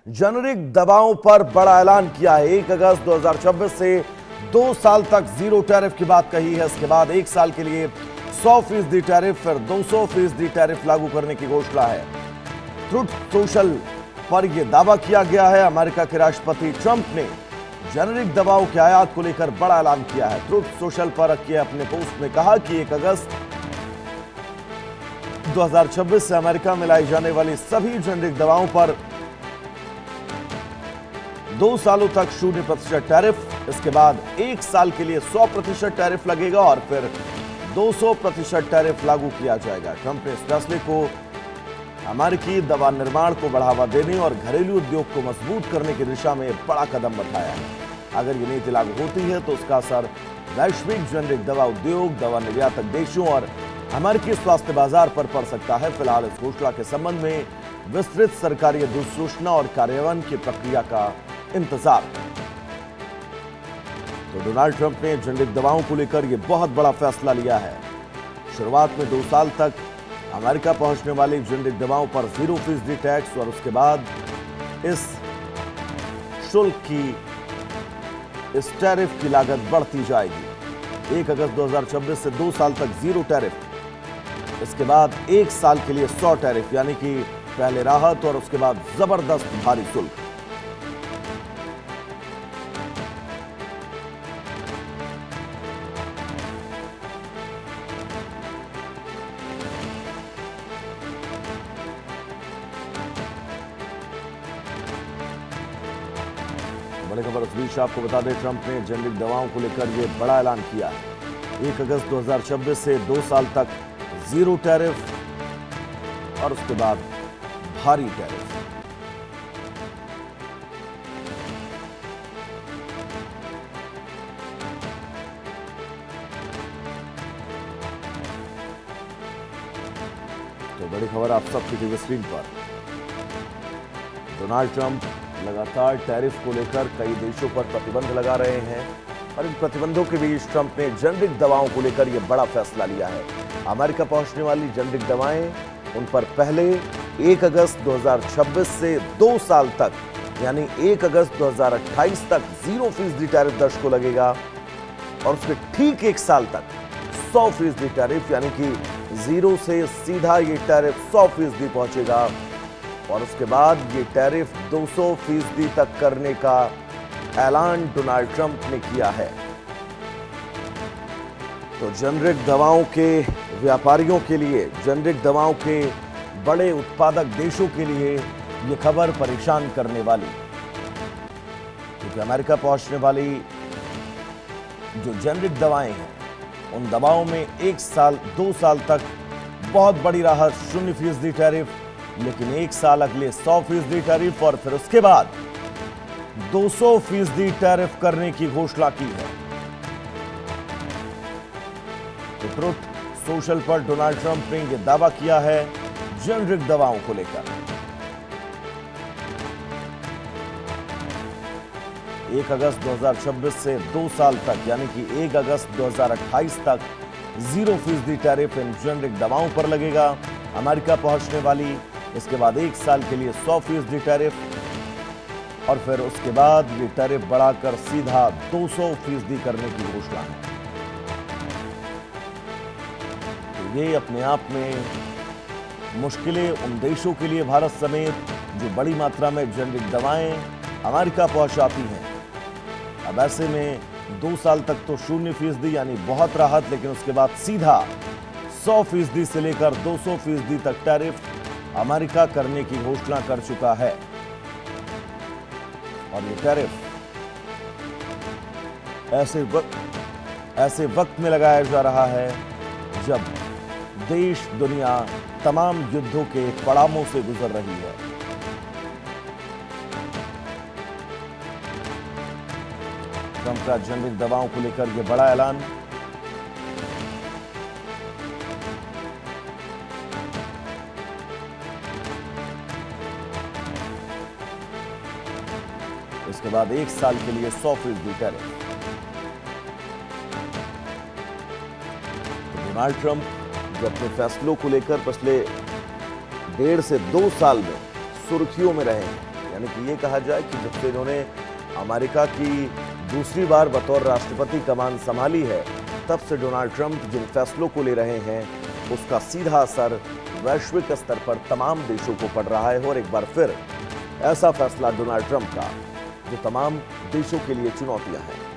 Generic दवाओं पर बड़ा ऐलान किया है। 1 अगस्त 2026 से 2 साल तक जीरो टैरिफ की बात कही है। इसके बाद 1 साल के लिए 100% टैरिफ, फिर 200% टैरिफ लागू करने की घोषणा है। ट्रुथ सोशल पर यह दावा किया गया है। अमेरिका के राष्ट्रपति ट्रंप ने जेनेरिक दवाओं के आयात को लेकर बड़ा ऐलान किया है। ट्रुथ सोशल पर किए अपने पोस्ट में कहा कि 1 अगस्त 2026 से अमेरिका में लाई जाने वाली सभी जेनेरिक दवाओं पर 2 सालों तक 0% टैरिफ, इसके बाद 1 साल के लिए 100% टैरिफ लगेगा और फिर 200% टैरिफ लागू किया जाएगा। ट्रंप ने इस फैसले को अमेरिकी दवा निर्माण को बढ़ावा देने और घरेलू उद्योग को मजबूत करने की दिशा में बड़ा कदम बताया है। अगर ये नीति लागू होती है तो उसका असर वैश्विक जेनेरिक दवा उद्योग, दवा निर्यातक देशों और अमेरिकी स्वास्थ्य बाजार पर पड़ सकता है। फिलहाल इस घोषणा के संबंध में विस्तृत सरकारी अधिसूचना और कार्यान्वयन की प्रक्रिया का इंतजार है। तो डोनाल्ड ट्रंप ने जेनेरिक दवाओं को लेकर यह बहुत बड़ा फैसला लिया है। शुरुआत में 2 साल तक अमेरिका पहुंचने वाली जेनेरिक दवाओं पर 0% टैक्स और उसके बाद इस शुल्क की, इस टैरिफ की लागत बढ़ती जाएगी। 1 अगस्त 2026 से 2 साल तक 0 टैरिफ, इसके बाद 1 साल के लिए 100 टैरिफ, यानी कि पहले राहत और उसके बाद जबरदस्त भारी शुल्क। बड़ी खबर इस बीच आपको बता दें, ट्रंप ने जेनेरिक दवाओं को लेकर यह बड़ा ऐलान किया है। 1 अगस्त 2026 से 2 साल तक 0 टैरिफ और उसके बाद भारी टैरिफ। तो बड़ी खबर आप सबकी टीवी स्क्रीन पर। डोनाल्ड ट्रंप लगातार टैरिफ को लेकर कई देशों पर प्रतिबंध लगा रहे हैं और इन प्रतिबंधों के बीच ट्रंप ने जेनेरिक दवाओं को लेकर यह बड़ा फैसला लिया है। अमेरिका पहुंचने वाली जेनेरिक दवाएं, उन पर पहले 1 अगस्त 2026 से 2 साल तक, यानी 1 अगस्त 2028 तक 0% टैरिफ दर्शकों लगेगा और उसके ठीक 1 साल तक 100% टैरिफ, यानी कि 0 से सीधा ये टैरिफ 100% पहुंचेगा और उसके बाद ये टैरिफ 200% तक करने का ऐलान डोनाल्ड ट्रंप ने किया है। तो जेनेरिक दवाओं के व्यापारियों के लिए, जेनेरिक दवाओं के बड़े उत्पादक देशों के लिए ये खबर परेशान करने वाली, क्योंकि अमेरिका पहुंचने वाली जो जेनेरिक दवाएं हैं, उन दवाओं में 1 साल 2 साल तक बहुत बड़ी राहत, 0% टैरिफ, लेकिन 1 साल अगले 100% टैरिफ और फिर उसके बाद 200% टैरिफ करने की घोषणा की है। तो ट्रुथ सोशल पर डोनाल्ड ट्रंप ने यह दावा किया है जेनेरिक दवाओं को लेकर। 1 अगस्त 2026 से 2 साल तक, यानी कि 1 अगस्त 2028 तक 0% टैरिफ इन जेनेरिक दवाओं पर लगेगा। अमेरिका पहुंचने वाली, इसके बाद 1 साल के लिए 100% टैरिफ और फिर उसके बाद ये टैरिफ बढ़ाकर सीधा 200% करने की घोषणा है। तो ये अपने आप में मुश्किलें उन देशों के लिए, भारत समेत, जो बड़ी मात्रा में जेनेरिक दवाएं अमेरिका पहुंचाती हैं। अब ऐसे में 2 साल तक तो 0% यानी बहुत राहत, लेकिन उसके बाद सीधा 100% से लेकर 200% तक टैरिफ अमेरिका करने की घोषणा कर चुका है। और ये टैरिफ ऐसे वक्त में लगाया जा रहा है जब देश, दुनिया तमाम युद्धों के पड़ावों से गुजर रही है। ट्रंप का जेनेरिक दवाओं को लेकर यह बड़ा ऐलान। इसके बाद 1 साल के लिए 100% टैरिफ। तो डोनाल्ड ट्रंप जो अपने फैसलों को लेकर पिछले 1.5 से 2 साल में सुर्खियों में रहे हैं, यानी कि ये कहा जाए कि जब से इन्होंने अमेरिका की दूसरी बार बतौर राष्ट्रपति कमान संभाली है, तब से डोनाल्ड ट्रंप जिन फैसलों को ले रहे हैं उसका सीधा असर वैश्विक स्तर पर तमाम देशों को पड़ रहा है। और एक बार फिर ऐसा फैसला डोनाल्ड ट्रंप का जो तमाम देशों के लिए चुनौतियां हैं।